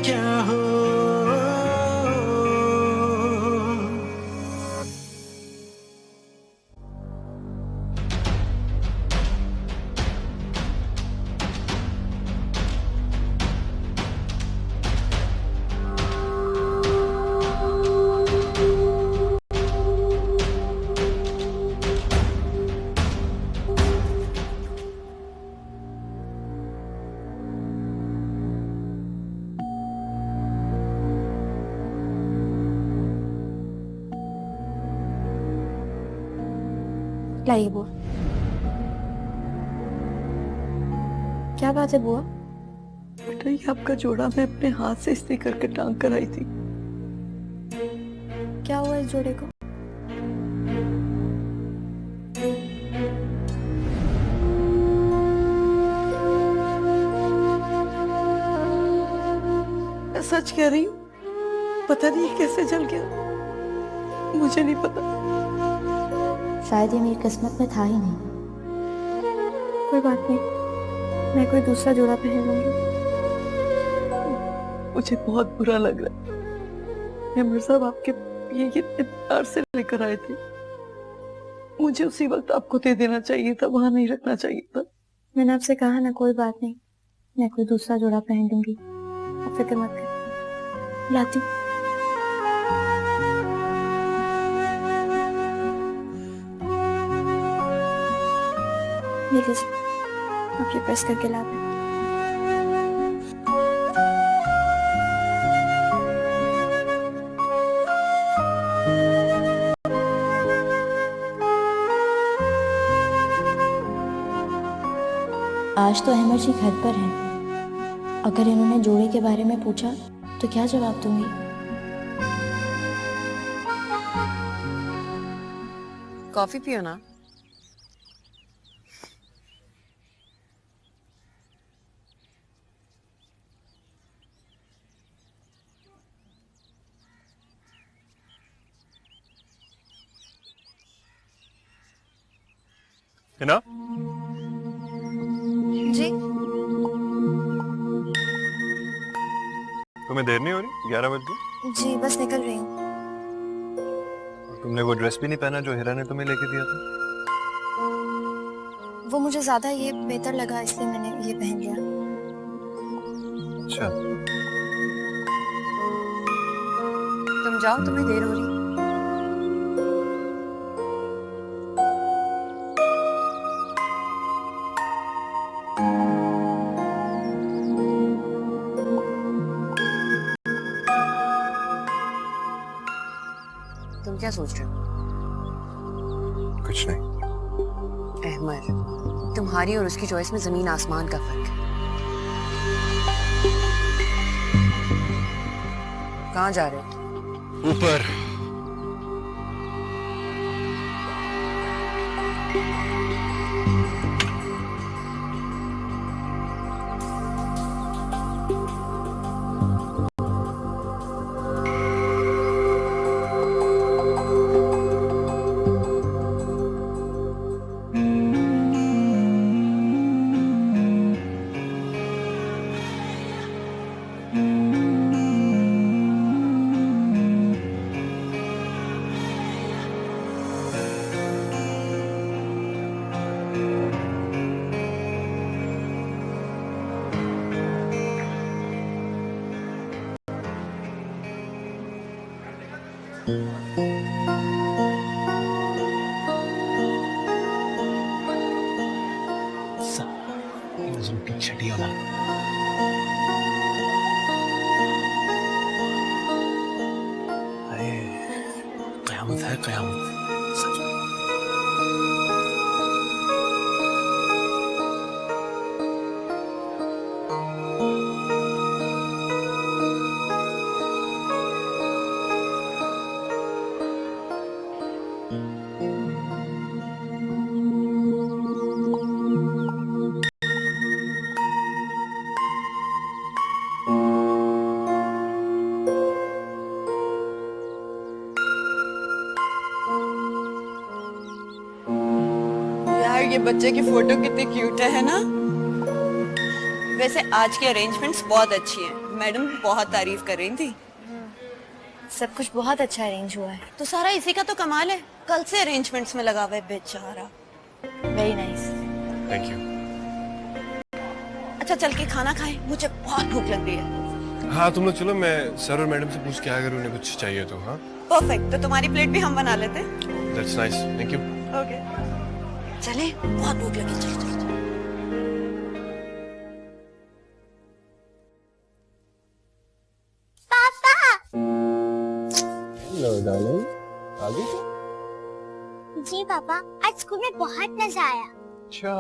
क्या हो। लाइए बुआ। क्या बात है बुआ? बेटा ये आपका जोड़ा मैं अपने हाथ से इस्त्री करके टांग कर आई थी। क्या हुआ इस जोड़े को? मैं सच कह रही हूँ, पता नहीं ये कैसे जल गया, मुझे नहीं पता। शायद ये मेरी किस्मत में था ही नहीं। कोई बात नहीं, मैं कोई दूसरा जोड़ा पहन लूंगी। मुझे बहुत बुरा लग रहा है। मेमर साहब आपके ये इतने प्यार से लेकर आए थे, मुझे उसी वक्त आपको दे देना चाहिए था, वहां नहीं रखना चाहिए था। मैंने आपसे कहा ना, कोई बात नहीं, मैं कोई दूसरा जोड़ा पहन लूंगी, आप फिक्र मत कर। लाती हूँ। ये लीजिए, आप ये प्रेस करके ला दें। आज तो अहमद जी घर पर हैं। अगर इन्होंने जोड़े के बारे में पूछा तो क्या जवाब दूंगी? कॉफी पियो ना। हिना, जी तुम्हें देर नहीं हो रही? 11 बज गए। जी, बस निकल रही हूँ। तुमने वो ड्रेस भी नहीं पहना जो हिरा ने तुम्हें लेके दिया था? वो मुझे ज्यादा ये बेहतर लगा, इसलिए मैंने ये पहन लिया। अच्छा, तुम जाओ, तुम्हें देर हो रही। तुम क्या सोच रहे हो? कुछ नहीं। अहमद, तुम्हारी और उसकी चॉइस में जमीन आसमान का फर्क है। कहाँ जा रहे हो? ऊपर। छठी वाला अरे कयामत है, कयामत सच में। ये बच्चे की फोटो कितनी क्यूट है ना। वैसे आज की अरेंजमेंट्स बहुत अच्छी हैं, मैडम बहुत तारीफ कर रही थी। सब कुछ बहुत अच्छा अरेंज हुआ है। तो सारा इसी का तो कमाल है, कल से अरेंजमेंट्स में लगा हुआ है बेचारा। Very nice. Thank you. अच्छा चल के खाना खाएं, मुझे बहुत भूख लग रही है। हाँ तुम लोग चलो, मैं सर और मैडम से पूछ के अगर उन्हें कुछ चाहिए तो। हाँ परफेक्ट, तो तुम्हारी प्लेट भी हम बना लेते हैं। That's nice, thank you. Okay चले, बहुत भूख लगी, चल चल चल। हेलो डार्लिंग, आगे जी पापा, आज स्कूल में बहुत मजा आया। अच्छा,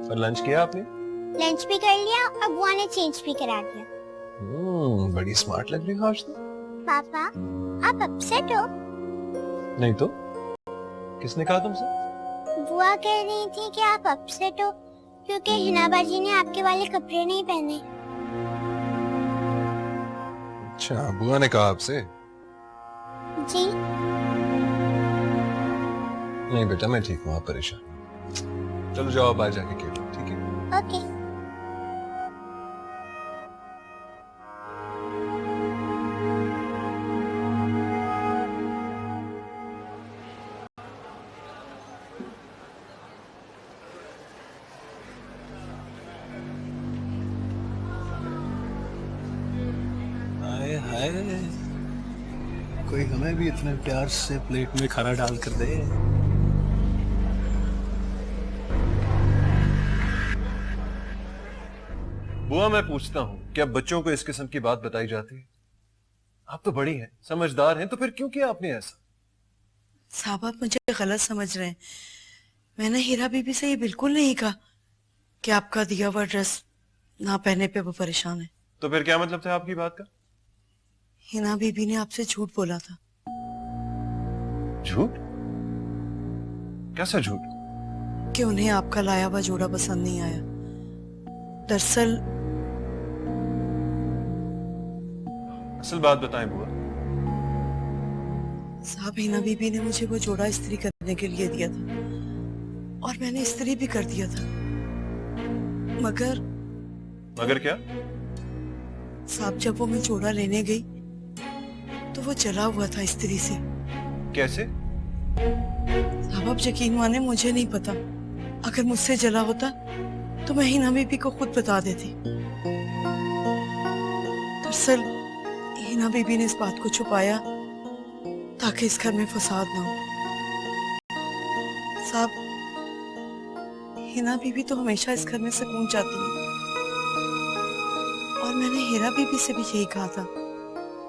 और लंच किया आपने? लंच भी कर लिया और बुआ ने चेंज भी करा दिया। बड़ी स्मार्ट लग रही हो आज तो। पापा, आप अपसेट हो? नहीं तो किसने कहा तुमसे? बुआ कह रही थी कि आप अपसेट हो क्योंकि हिना बाजी ने आपके वाले कपड़े नहीं पहने। अच्छा, बुआ ने कहा आपसे? जी नहीं बेटा, मैं ठीक हूँ, आप परेशान। चलो जाओ, बाहर जाके खेलो, ठीक है? ओके। हाय हाय, कोई हमें भी इतने प्यार से प्लेट में खाना डाल कर दे। बुआ मैं पूछता हूँ, क्या बच्चों को इस किस्म की बात बताई जाती है? आप तो बड़ी हैं, समझदार हैं, तो फिर क्यों किया आपने ऐसा? साहब आप मुझे गलत समझ रहे हैं। मैंने हीरा बीबी से ये बिल्कुल नहीं कहा कि आपका दिया हुआ ड्रेस ना पहने पे वो परेशान है। तो फिर क्या मतलब था आपकी बात का? हिना बीबी ने आपसे झूठ बोला था। झूठ? कैसा झूठ? कि उन्हें आपका लाया हुआ जोड़ा पसंद नहीं आया। दरअसल असल बात बताएं बुआ। साहब हिना बीबी ने मुझे वो जोड़ा इस्त्री करने के लिए दिया था और मैंने इस्त्री भी कर दिया था, मगर क्या? साहब जब वो मैं जोड़ा लेने गई तो वो जला हुआ था इस्त्री से। कैसे? साहब आप यकीन माने, मुझे नहीं पता। अगर मुझसे जला होता तो मैं हिना बीबी को खुद बता देती। दरअसल हिना बीबी ने इस बात को छुपाया ताकि इस घर में फसाद ना हो। साहब हिना बीबी तो हमेशा इस घर में सुकून चाहती है और मैंने हीरा बीबी से भी यही कहा था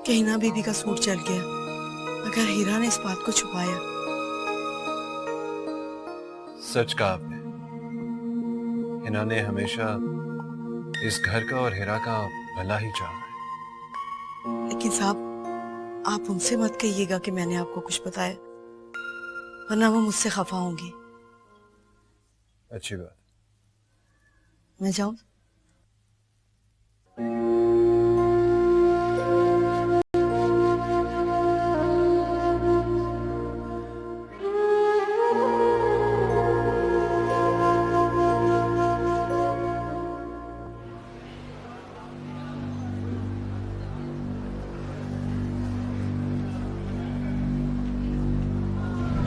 कि हिना बीबी का सूट जल गया अगर हीरा ने इस बात को छुपाया। सच कहा आपने। हिना ने हमेशा इस घर का और हीरा का भला ही चाहा है। लेकिन साहब आप उनसे मत कहिएगा कि मैंने आपको कुछ बताया, वरना वो मुझसे खफा होंगी। अच्छी बात। मैं जाऊं?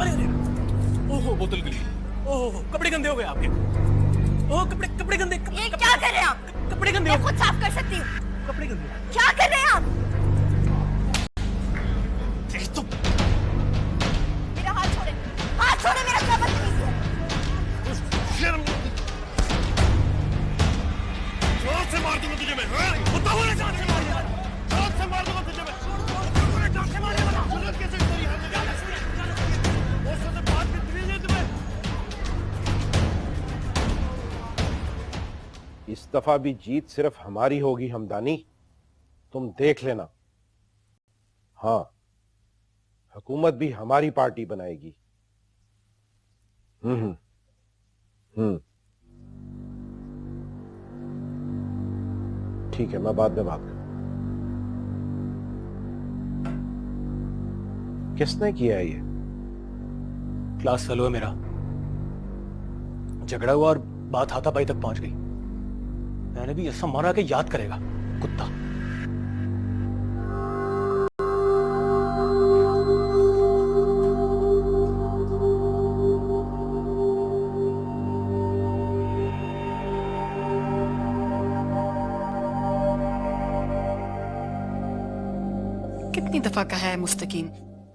अरे अरे, ओहो बोतल गिरी। ओहो कपड़े गंदे हो गए आपके। ओह कपड़े गंदे। ये क्या कर रहे हैं आप? कपड़े गंदे। मैं खुद साफ कर सकती हूँ। कपड़े गंदे। क्या कर रहे हैं आप? तो मेरा हाथ छोड़े, हाथ छोड़े, मेरा क्या बदतमीजी है? शर्म जोर से मार दूंगा तुझे मैं। कुत्ता होने जान से मार दूंगा, जोर से मार दूंगा तुझे मैं। जान से मारेगा। जरूरत कैसे कोई है? वो सब बात बदतमीजी है तुम्हें। इस दफा भी जीत सिर्फ हमारी होगी हमदानी, तुम देख लेना। हाँ, हुकूमत भी हमारी पार्टी बनाएगी। ठीक है, मैं बाद में बात करूं। किसने किया है ये? क्लास फेलो है मेरा। झगड़ा हुआ और बात हाथापाई तक पहुंच गई। मैंने भी ऐसा मारा कि याद करेगा कुत्ता। कितनी दफा कहा है मुस्तकीम,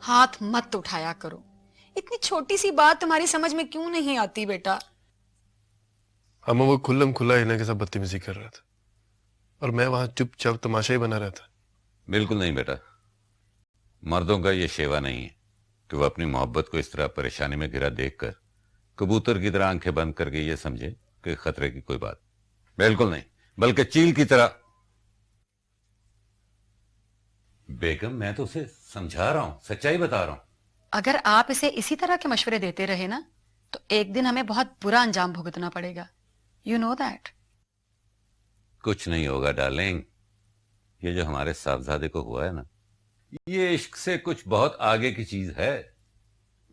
हाथ मत उठाया करो। इतनी छोटी सी बात तुम्हारी समझ में क्यों नहीं आती बेटा? अम्मा वो खुल्लम खुल्ला हिना के साथ बदतमीजी कर रहा था और मैं वहां चुपचाप तमाशा ही बना रहता। बिल्कुल नहीं बेटा, मर्दों का ये शेवा नहीं है कि वो अपनी मोहब्बत को इस तरह परेशानी में घिरा देखकर कबूतर की तरह आंखें बंद करके ये समझे कि खतरे की कोई बात। बिल्कुल नहीं, बल्कि चील की तरह। बेगम मैं तो उसे समझा रहा हूं, सच्चाई बता रहा हूं। अगर आप इसे इसी तरह के मशवरे देते रहे ना तो एक दिन हमें बहुत बुरा अंजाम भुगतना पड़ेगा। You know that. कुछ नहीं होगा डार्लिंग, ये जो हमारे साहबजादे को हुआ है ना, ये इश्क से कुछ बहुत आगे की चीज है।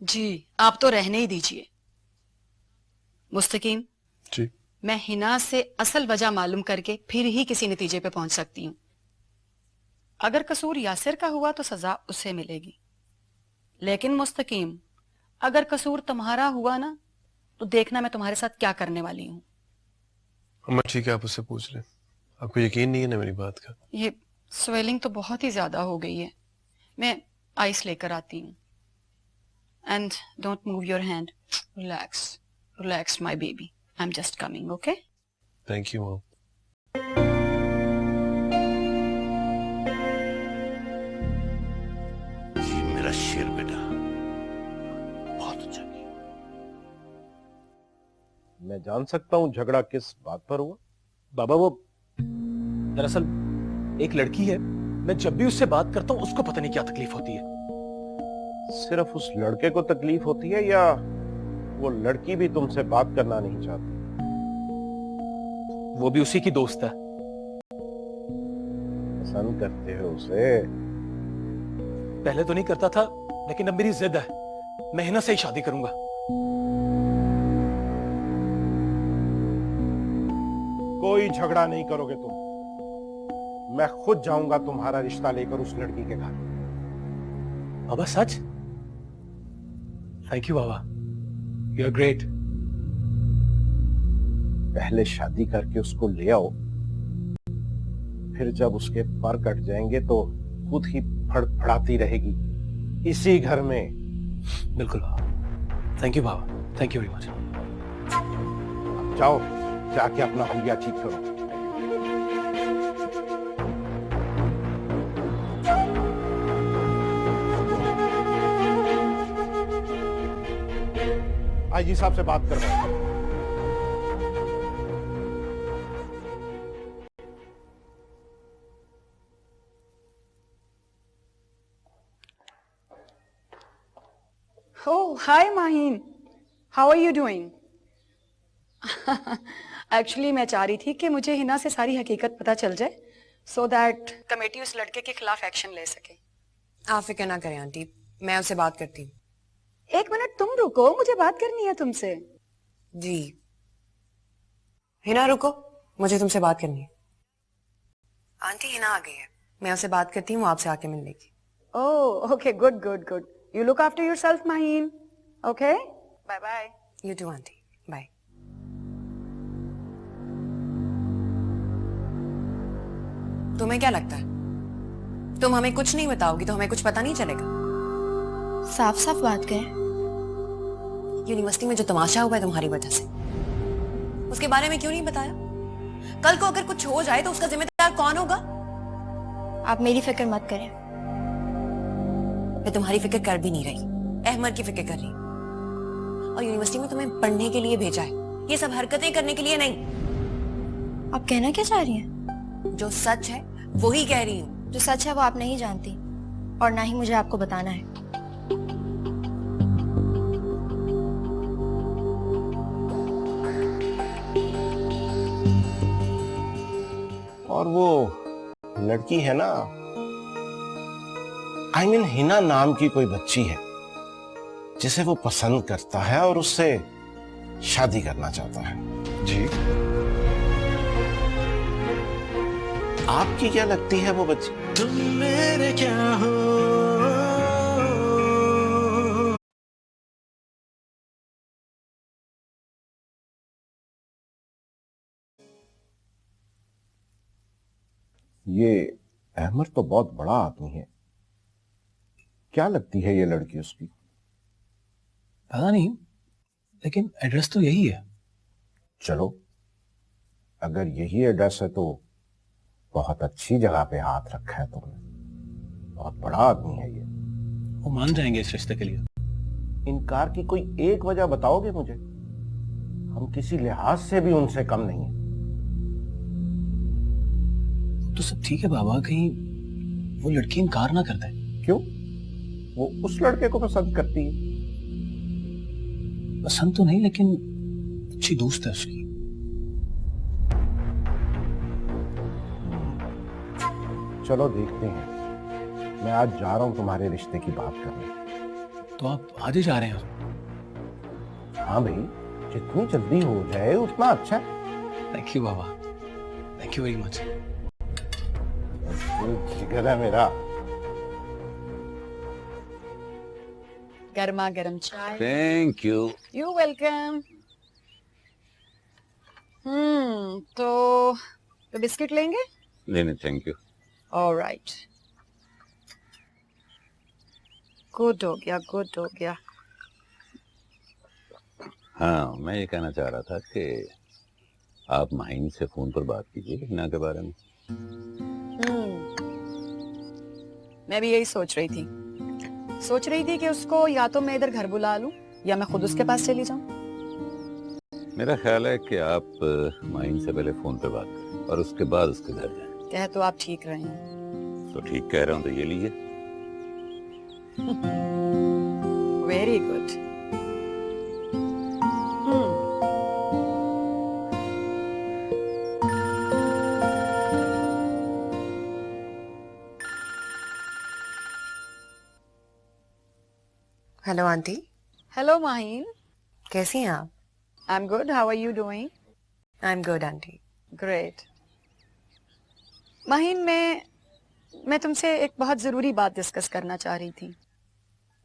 जी आप तो रहने ही दीजिए। मुस्तकीम जी, मैं हिना से असल वजह मालूम करके फिर ही किसी नतीजे पे पहुंच सकती हूँ। अगर कसूर यासिर का हुआ तो सजा उसे मिलेगी, लेकिन मुस्तकीम अगर कसूर तुम्हारा हुआ ना तो देखना मैं तुम्हारे साथ क्या करने वाली हूँ। अम्मा ठीक है, आप उससे पूछ लें। आपको यकीन नहीं है ना मेरी बात का? ये स्वेलिंग तो बहुत ही ज्यादा हो गई है, मैं आइस लेकर आती हूँ। And don't move your hand, relax relax my baby, I am just coming, okay? Thank you mom. मेरा शेर बेटा बहुत अच्छा किया। मैं जान सकता हूं झगड़ा किस बात पर हुआ? बाबा वो दरअसल एक लड़की है, मैं जब भी उससे बात करता हूँ उसको पता नहीं क्या तकलीफ होती है। सिर्फ उस लड़के को तकलीफ होती है या वो लड़की भी तुमसे बात करना नहीं चाहती? वो भी उसी की दोस्त है। पसंद करते हो उसे? पहले तो नहीं करता था, लेकिन अब मेरी जिद है, मैं हिना से ही शादी करूंगा। कोई झगड़ा नहीं करोगे तुम। मैं खुद जाऊंगा तुम्हारा रिश्ता लेकर उस लड़की के घर। बाबा सच? थैंक यू बाबा, यू आर ग्रेट। पहले शादी करके उसको ले आओ, फिर जब उसके पर कट जाएंगे तो खुद ही फड़फड़ाती रहेगी इसी घर में। बिल्कुल बाबा, थैंक यू बाबा, थैंक यू वेरी मच। अब जाओ, जाके अपना हुलिया ठीक करो। आईजी साहब से बात करवाओ। Oh, hi Mahin. How are you doing? Actually मैं चाह रही थी कि मुझे हिना से सारी हकीकत पता चल जाए सो दैट कमेटी उस लड़के के खिलाफ एक्शन ले सके। आप फिक्र ना करें आंटी, मैं उससे बात करती हूँ। एक मिनट तुम रुको, मुझे बात करनी है तुमसे। जी हिना रुको, मुझे तुमसे बात करनी है। आंटी हिना आ गई है, मैं उससे बात करती हूँ, आपसे आके मिल लेगी। Oh okay, good good good. You look after yourself Mahin, okay? Bye bye. You too aunty, bye. तुम्हें क्या लगता है तुम हमें कुछ नहीं बताओगी तो हमें कुछ पता नहीं चलेगा? साफ साफ बात करें। यूनिवर्सिटी में जो तमाशा हुआ है तुम्हारी वजह से, उसके बारे में क्यों नहीं बताया? कल को अगर कुछ हो जाए तो उसका जिम्मेदार कौन होगा? आप मेरी फिक्र मत करें। मैं तुम्हारी फिक्र कर भी नहीं रही, अहमद की फिक्र कर रही। और यूनिवर्सिटी में तुम्हें पढ़ने के लिए भेजा है, ये सब हरकतें करने के लिए नहीं। आप कहना क्या चाह रही हैं? जो सच है वो ही कह रही हूँ। जो सच है वो आप नहीं जानती और ना ही मुझे आपको बताना है। और वो लड़की है ना, I mean, हिना नाम की कोई बच्ची है जिसे वो पसंद करता है और उससे शादी करना चाहता है। जी, आपकी क्या लगती है वो बच्ची? तुम मेरे क्या हो? ये अहमद तो बहुत बड़ा आदमी है, क्या लगती है ये लड़की उसकी? पता नहीं, लेकिन एड्रेस तो यही है। चलो, अगर यही एड्रेस है तो बहुत अच्छी जगह पे हाथ रखा है तुमने। बहुत बड़ा आदमी है ये। वो मान जाएंगे इस रिश्ते के लिए। इनकार की कोई एक वजह बताओगे मुझे? हम किसी लिहाज से भी उनसे कम नहीं है। तो सब ठीक है बाबा, कहीं वो लड़की इनकार ना कर दे। क्यों? वो उस लड़के को पसंद करती है। पसंद तो नहीं, लेकिन अच्छी दोस्त है उसकी। चलो देखते हैं। मैं आज जा रहा हूं तुम्हारे रिश्ते की बात करने। तो आप आज ही जा रहे हैं? हाँ भाई, जितनी जल्दी हो जाए उतना अच्छा है। थैंक यू बाबा, थैंक यू वेरी मच। जिगर है मेरा। गर्मा गर्म चाय। Thank you. You welcome. तो बिस्किट लेंगे? नहीं, थैंक यू। ऑलराइट, गुड हो गया, गुड हो गया। हाँ, मैं ये कहना चाह रहा था कि आप माहिन से फोन पर बात कीजिए हिना के बारे में। मैं भी यही सोच रही थी कि उसको या तो मैं इधर घर बुला लूं या मैं खुद उसके पास चली जाऊं। मेरा ख्याल है कि आप माहिन से पहले फोन पे बात करें और उसके बाद उसके घर जाएं। कह तो आप ठीक रहे हैं। तो ठीक कह रहा हूं, तो ये लीजिए। Very good. Hello aunty. Hello Mahin, कैसी हैं आप? I am good, how are you doing? I am good aunty. Great. Mahin, मैं तुमसे एक बहुत जरूरी बात डिस्कस करना चाह रही थी।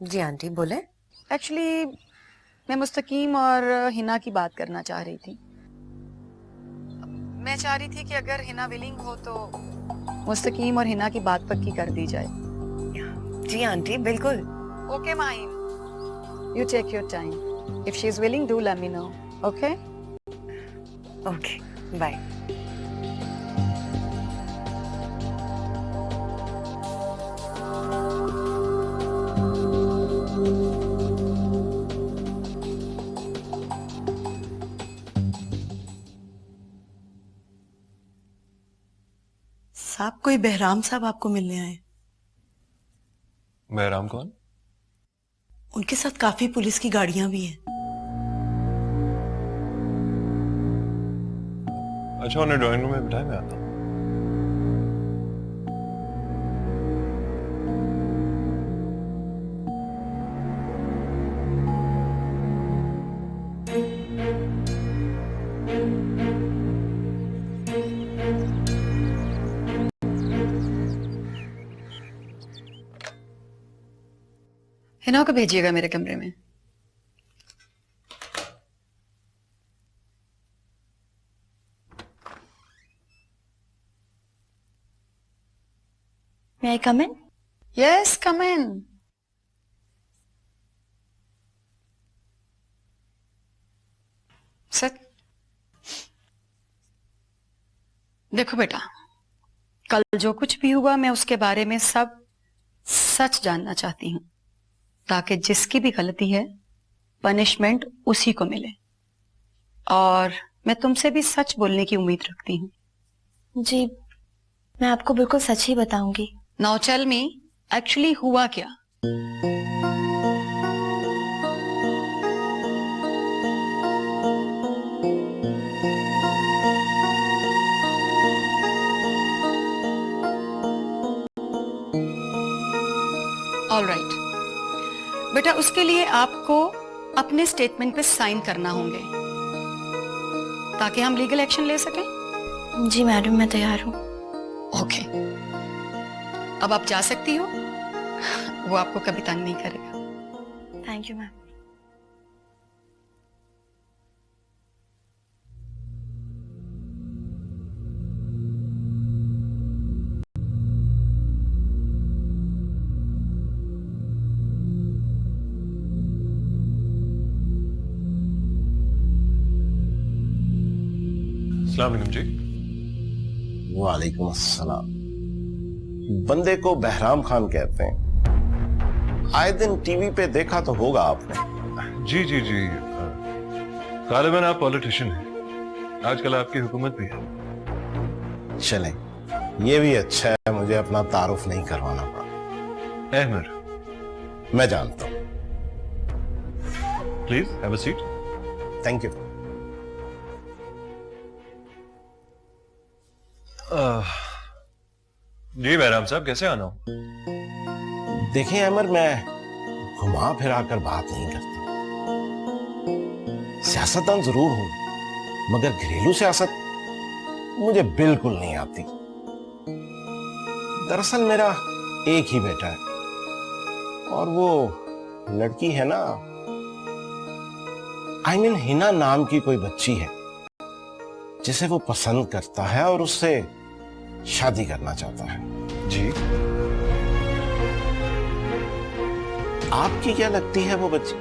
जी आंटी, बोले। एक्चुअली मैं मुस्तकीम और हिना की बात करना चाह रही थी। मैं चाह रही थी कि अगर हिना विलिंग हो तो मुस्तकीम और हिना की बात पक्की कर दी जाए। जी आंटी, बिल्कुल। Okay Mahin, you take your time. If she is willing, do let me know. Okay okay, bye. साहब, कोई बहराम साहब आपको मिलने आए। बहराम कौन? उनके साथ काफी पुलिस की गाड़ियां भी हैं। अच्छा, उन्हें ड्राइंग रूम में बिठाए, मैं आता हूँ। हिना को भेजिएगा मेरे कमरे में। May I come in? Yes, come in. Sit. देखो बेटा, कल जो कुछ भी हुआ मैं उसके बारे में सब सच जानना चाहती हूँ, ताकि जिसकी भी गलती है पनिशमेंट उसी को मिले। और मैं तुमसे भी सच बोलने की उम्मीद रखती हूँ। जी, मैं आपको बिल्कुल सच ही बताऊंगी। नाउ टेल मी, एक्चुअली हुआ क्या? ऑलराइट बेटा, उसके लिए आपको अपने स्टेटमेंट पे साइन करना होंगे ताकि हम लीगल एक्शन ले सकें। जी मैडम, मैं तैयार हूँ। ओके, अब आप जा सकती हो। वो आपको कभी तंग नहीं करेगा। Thank you ma'am. अस्सलाम वालेकुम जी। वालेकुम अस्सलाम। बंदे को बहराम खान कहते हैं, आए दिन टीवी पे देखा तो होगा आपने। जी जी जी, गालिबन आप पॉलिटिशियन हैं, आजकल आपकी हुकूमत भी है। चलें, ये भी अच्छा है, मुझे अपना तारुफ नहीं करवाना पड़ा। अहमर, मैं जानता हूं। Please have a seat. Thank you. जी बहराम साहब, कैसे आना हो? देखिए अमर, मैं घुमा फिरा कर बात नहीं करता। सियासतदान जरूर हूं, मगर घरेलू सियासत मुझे बिल्कुल नहीं आती। दरअसल मेरा एक ही बेटा है, और वो लड़की है ना, आई मीन हिना नाम की कोई बच्ची है जिसे वो पसंद करता है और उससे शादी करना चाहता है। जी, आपकी क्या लगती है वो बच्ची?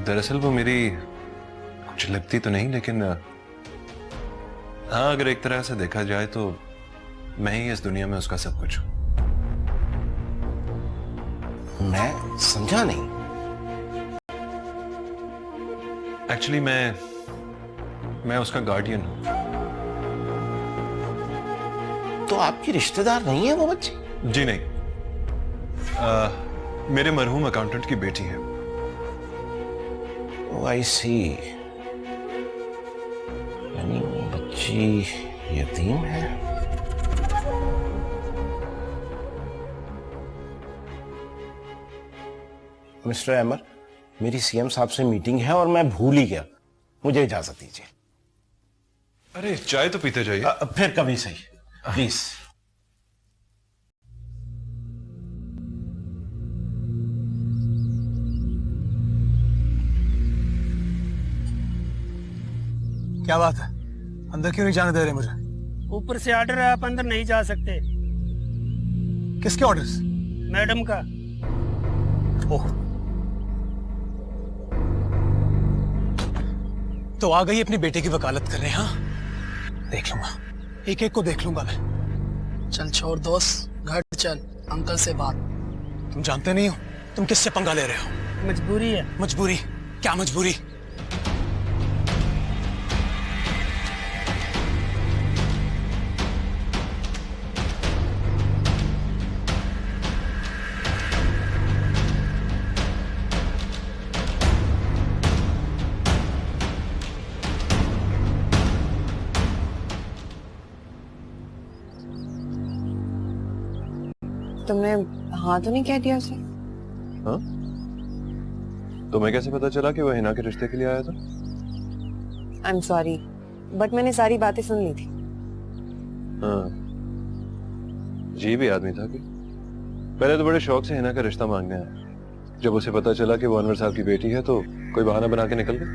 दरअसल वो मेरी कुछ लगती तो नहीं, लेकिन हाँ, अगर एक तरह से देखा जाए तो मैं ही इस दुनिया में उसका सब कुछ हूं। मैं समझा नहीं। एक्चुअली मैं उसका गार्डियन हूं। तो आपकी रिश्तेदार नहीं है वो बच्ची? जी नहीं, मेरे मरहूम अकाउंटेंट की बेटी है। ओह आई सी। यानी वो बच्ची यतीम है। मिस्टर अहमद, मेरी सीएम साहब से मीटिंग है और मैं भूल ही गया, मुझे इजाजत दीजिए। अरे चाय तो पीते जाइए। फिर कभी सही, प्लीज। क्या बात है, अंदर क्यों नहीं जाने दे रहे मुझे? ऊपर से ऑर्डर है, आप अंदर नहीं जा सकते। किसके ऑर्डर्स? मैडम का। ओह, तो आ गई अपनी बेटे की वकालत करने। हाँ, देख लूंगा, एक एक को देख लूंगा मैं। चल छोड़ दोस्त, घर चल, अंकल से बात। तुम जानते नहीं हो तुम किससे पंगा ले रहे हो। मजबूरी है। मजबूरी? क्या मजबूरी? तुमने हाँ तो नहीं कह दिया उसे? हाँ? तुम्हें कैसे पता चला कि वो हिना के रिश्ते के लिए आया था? आई एम सॉरी, बट मैंने सारी बातें सुन ली थी। हाँ, जी भी आदमी था कि पहले तो बड़े शौक से हिना का रिश्ता मांगने आया। जब उसे पता चला कि वो अनवर साहब की बेटी है तो कोई बहाना बना के निकल गया।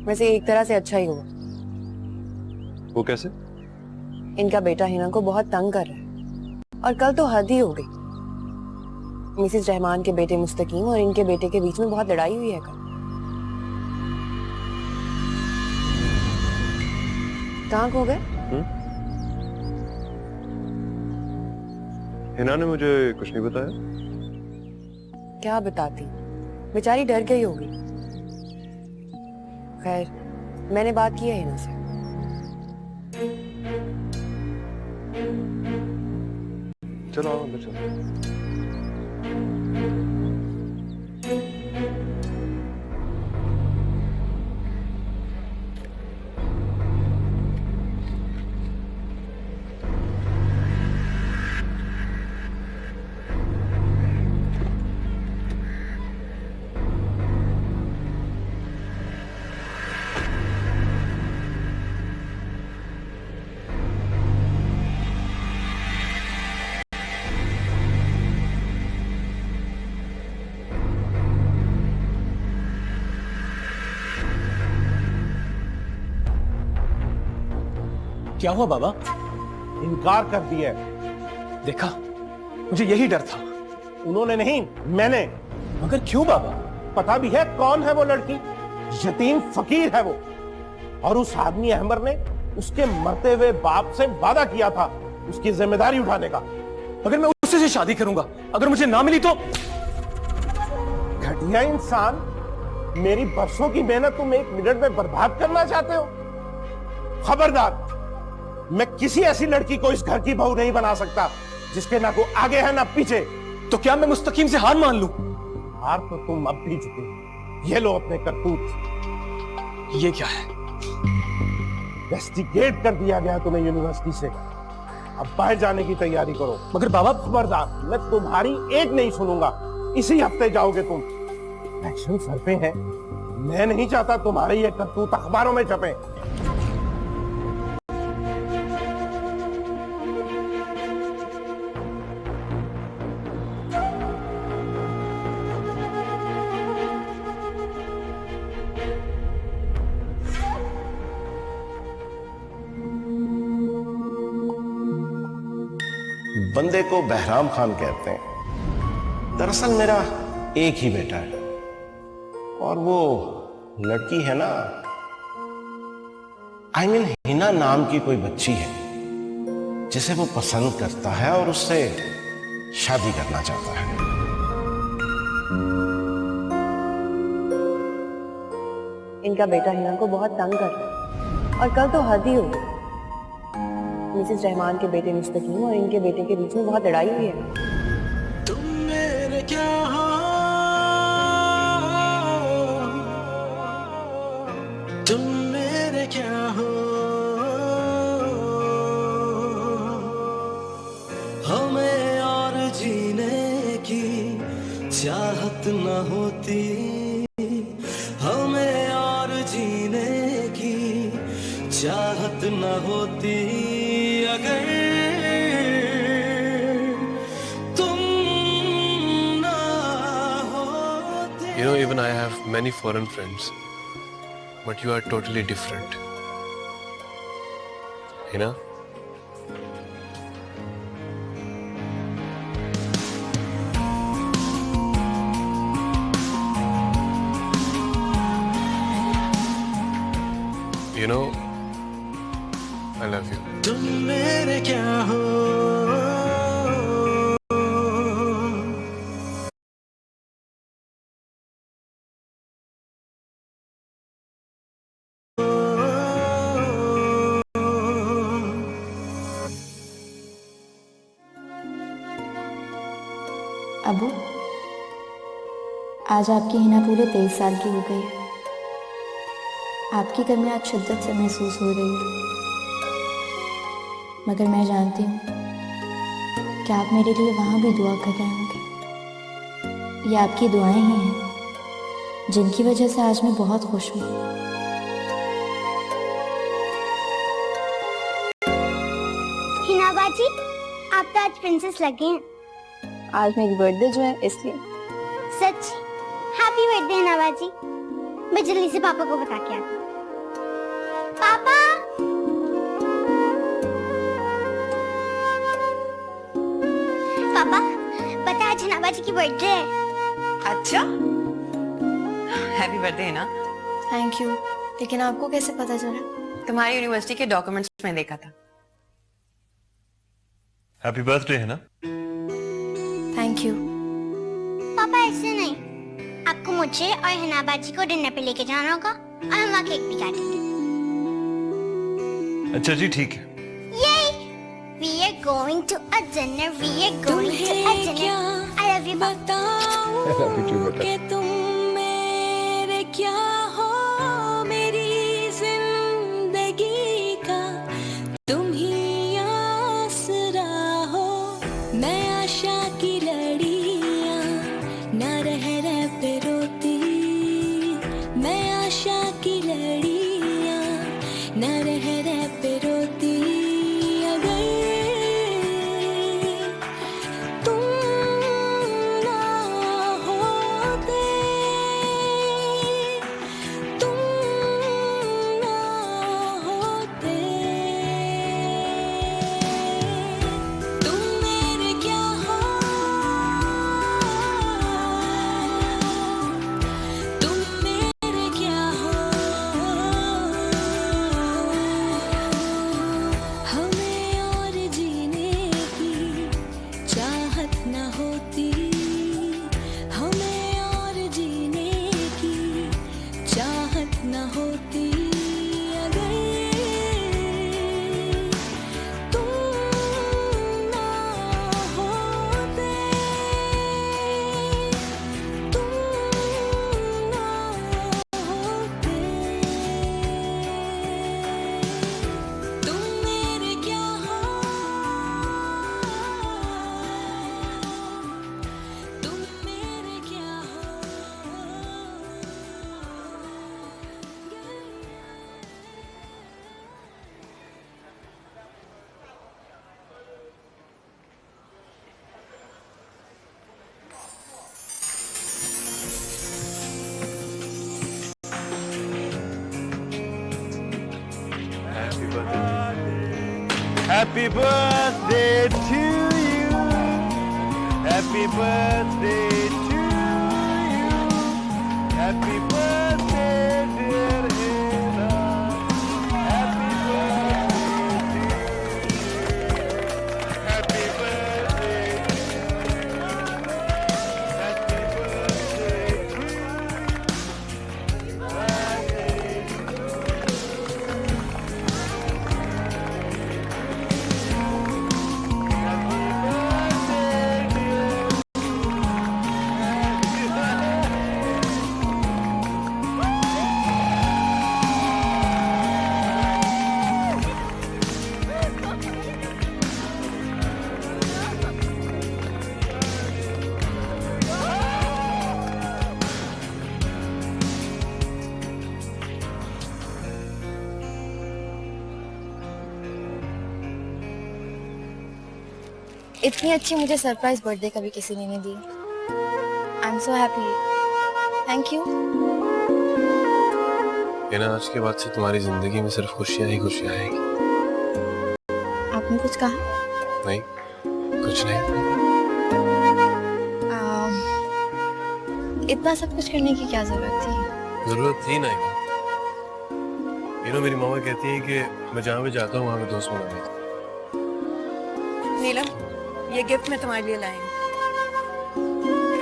वैसे एक तरह से अच्छा ही हुआ। वो कैसे? इनका बेटा हिना को बहुत तंग कर रहा है, और कल तो हद ही हो गई। मिसेस रहमान के बेटे मुस्तकीम और इनके बेटे के बीच में बहुत लड़ाई हुई है कल। कहाँ खो गए? हिना ने मुझे कुछ नहीं बताया। क्या बताती, बेचारी डर गई होगी। खैर, मैंने बात की है हिना से। चलो आओ अंदर चलो। क्या हुआ बाबा? इनकार कर दिया। देखा, मुझे यही डर था। उन्होंने नहीं, मैंने। मगर क्यों बाबा? पता भी है कौन है वो लड़की? यतीम फकीर है वो। और उस आदमी अहमर ने उसके मरते हुए बाप से वादा किया था उसकी जिम्मेदारी उठाने का। अगर मैं उससे से शादी करूंगा, अगर मुझे ना मिली तो? घटिया इंसान, मेरी बरसों की मेहनत तुम 1 मिनट में बर्बाद करना चाहते हो? खबरदार, मैं किसी ऐसी लड़की को इस घर की बहू नहीं बना सकता जिसके ना को आगे है ना पीछे। तो क्या मैं मुस्तकीम से हार मान लूं? हार तो तुम अब भी चुके। ये लो अपने करतूत। ये क्या है? इन्वेस्टिगेट कर दिया गया तुम्हें यूनिवर्सिटी से। अब बाहर जाने की तैयारी करो। मगर बाबा, खबरदार, मैं तुम्हारी एक नहीं सुनूंगा। इसी हफ्ते जाओगे तुम। इलेक्शन सर पे है। मैं नहीं चाहता तुम्हारे ये करतूत अखबारों में छपे। बंदे को बहराम खान कहते हैं। दरअसल मेरा एक ही बेटा है और वो लड़की है ना, आई मीन हिना नाम की कोई बच्ची है जिसे वो पसंद करता है और उससे शादी करना चाहता है। इनका बेटा हिना को बहुत तंग कर रहा है और कल तो हद ही होगी। मिसेस रहमान के बेटे मुस्तकीम और इनके बेटे के बीच में बहुत लड़ाई हुई है। तुम मेरे क्या हो, तुम मेरे क्या हो, हमें और जीने की चाहत न होती, हमें और जीने की चाहत न होती अगर तुम ना होते। You know, even I have many foreign friends, but you are totally different. You know? You know, I love you. तुम मेरे क्या हो, अबू, आज आपकी हिना पूरे 23 साल की हो गई है। आपकी कमी आज शिद्दत से महसूस हो रही है, मगर मैं जानती हूँ कि आप मेरे लिए वहाँ भी दुआ कर रहे होंगे। ये आपकी दुआएं ही हैं जिनकी वजह से आज मैं बहुत खुश हूँ। हिना बाजी, आप तो आज प्रिंसेस लगे हैं। आज मेरी बर्थडे जो है इसलिए। सच? हैप्पी बर्थडे हिना बाजी। मैं जल्दी से पापा को बता के आती हूँ। पापा, पापा पता आज हिना बाजी की बर्थडे है। अच्छा, हैप्पी बर्थडे ना। Thank you. लेकिन आपको कैसे पता चला? तुम्हारी यूनिवर्सिटी के डॉक्यूमेंट्स में देखा था। हैप्पी बर्थडे है ना। Thank you. पापा ऐसे नहीं, आपको मुझे और हिना बाजी को डिनर पे लेके जाना होगा और हम वहाँ केक भी काटेंगे। अच्छा जी, ठीक है। Yay! We are going to a dinner. We are going to a dinner. I love you, Papa. I love you too, बेटा। कि तुम मेरे क्या हो, मेरी जिंदगी का तुम ही आसरा हो। मैं आशा की लड़ियां न रह पे रोती, मैं आशा की लड़ियां न रह पे रोती अगर तुम ना होते, तुम ना होते। तुम मेरे क्या हो, Happy birthday to you. Happy birthday to you. Happy birthday, dear Hina. Happy birthday to you. Happy birthday to you. Happy birthday to you. इतनी अच्छी मुझे सरप्राइज बर्थडे कभी किसी ने नहीं दी। I am so happy. Thank you. ये ना आज के बाद से तुम्हारी जिंदगी में सिर्फ खुशियां ही खुशियां आएगी। आपने कुछ कहा? नहीं, कुछ नहीं। इतना सब कुछ करने की क्या जरूरत थी? जरूरत थी नहीं। मेरी मामा कहती है कि मैं जहाँ भी जाता हूँ वहाँ पे दोस्त बना लेता हूँ। नीलम, ये गिफ्ट मैं तुम्हारे लिए लाई हूँ।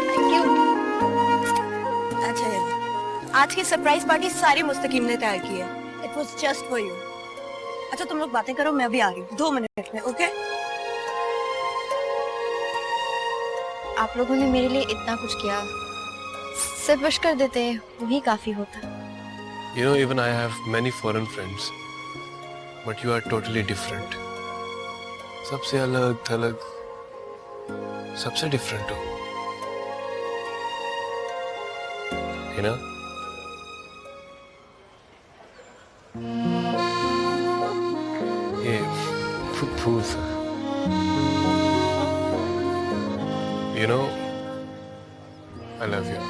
Thank you. अच्छा है, आज की सरप्राइज पार्टी सारी मुस्तकीम ने तैयार की है। It was just for you. अच्छा तुम लोग बातें करो, मैं अभी आ रही हूँ 2 मिनट में। ओके? आप लोगों ने मेरे लिए इतना कुछ किया, सिर्फ विश कर देते वही काफी होता। Even I have many foreign friends, but you are totally different. सबसे अलग थलग, सबसे डिफरेंट हो। हिना, ये फूल सा, I love you.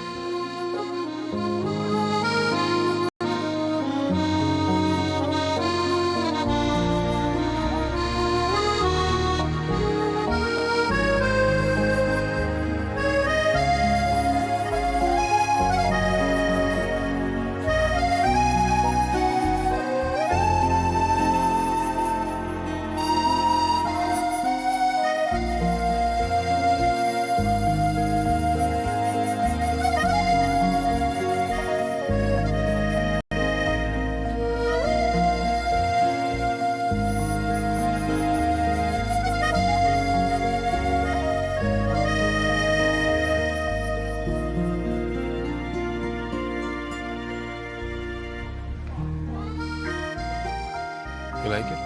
You like it?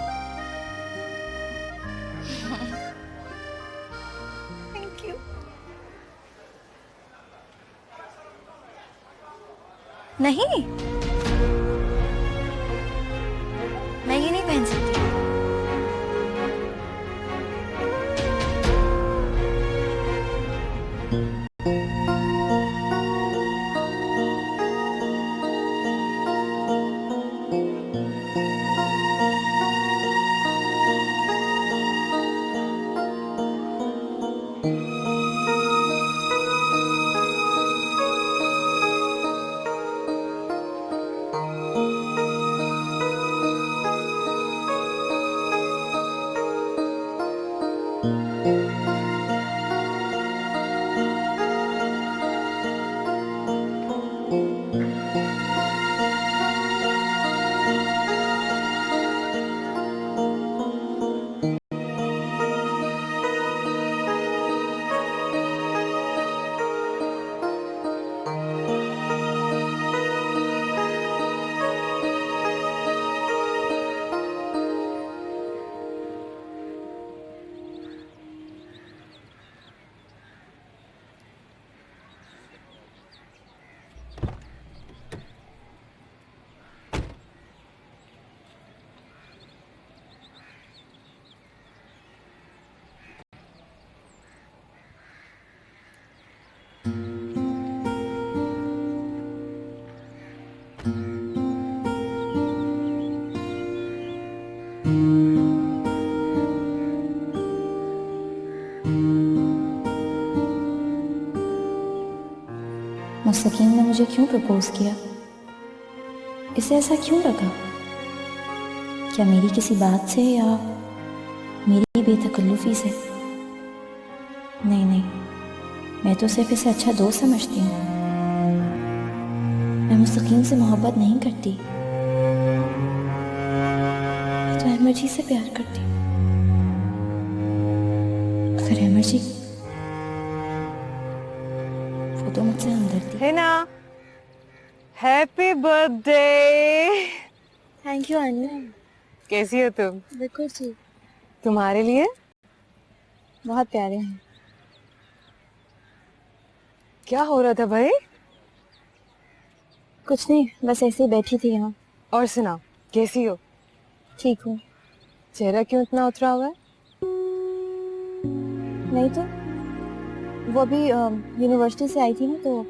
Thank you. नहीं, मैं ये नहीं पहन सकती। मुस्तकीम ने मुझे क्यों प्रपोज किया? इसे ऐसा क्यों लगा? क्या मेरी किसी बात से या मेरी बेतकल्लुफी से? नहीं नहीं, मैं तो सिर्फ इसे अच्छा दोस्त समझती हूँ। मैं मुस्तकीम से मोहब्बत नहीं करती, मैं तो अहमद जी से प्यार करती हूँ। अगर अहमद जी वो तो मुझसे हमदर्दी। है ना? Happy birthday. Thank you Annu. कैसी हो तुम? बिल्कुल ठीक। तुम्हारे लिए बहुत प्यारे हैं। क्या हो रहा था भाई? कुछ नहीं, बस ऐसे ही बैठी थी यहाँ। और सुना, कैसी हो? ठीक हूँ। चेहरा क्यों इतना उतरा हुआ है? नहीं तो वो अभी यूनिवर्सिटी से आई थी ना, तो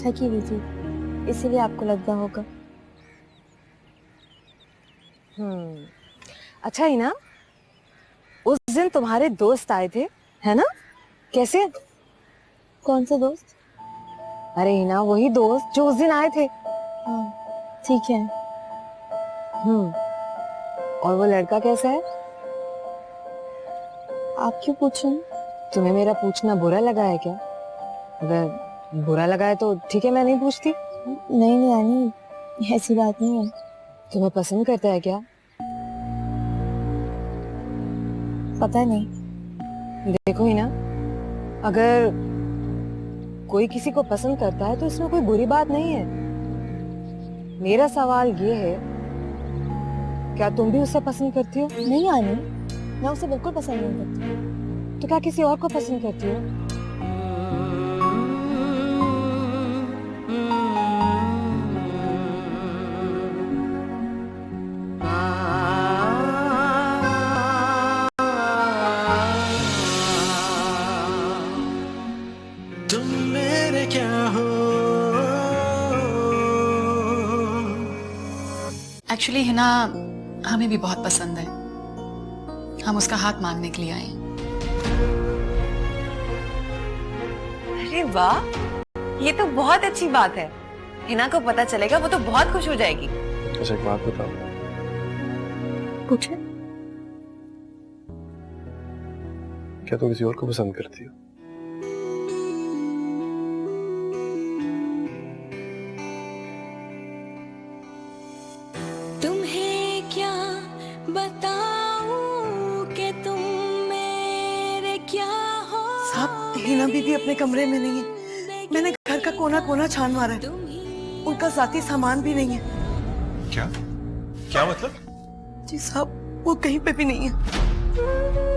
थकी हुई थी, इसीलिए आपको लगता होगा। अच्छा ही ना, उस दिन तुम्हारे दोस्त आए थे, है ना? कैसे? कौन सा दोस्त? अरे हिना, वही दोस्त जो उस दिन आए थे। हाँ ठीक है। और वो लड़का कैसा है? आप क्यों पूछ रहे हैं? तुम्हें मेरा पूछना बुरा लगा है क्या? अगर बुरा लगा है तो ठीक है, मैं नहीं पूछती। नहीं नहीं आनी, ऐसी बात नहीं है। तुम्हें पसंद करता है क्या? पता नहीं। देखो ही ना, अगर कोई किसी को पसंद करता है तो इसमें कोई बुरी बात नहीं है। मेरा सवाल ये है, क्या तुम भी उसे पसंद करती हो? नहीं आनी, मैं उसे बिल्कुल पसंद नहीं करती। तो क्या किसी और को पसंद करती हो? तुम मेरे क्या हो? एक्चुअली हिना हमें भी बहुत पसंद है, हम उसका हाथ मांगने के लिए आए हैं। अरे वाह, ये तो बहुत अच्छी बात है। हिना को पता चलेगा, वो तो बहुत खुश हो जाएगी। अच्छा एक बात बताओ, पूछे? क्या तुम किसी और को पसंद करती हो? तुम्हें क्या बताऊं कि तुम मेरे क्या हो? साहब, हिना बीबी अपने कमरे में नहीं है। मैंने घर का कोना कोना छान मारा है, उनका जाती सामान भी नहीं है। क्या? क्या मतलब? जी साहब, वो कहीं पे भी नहीं है।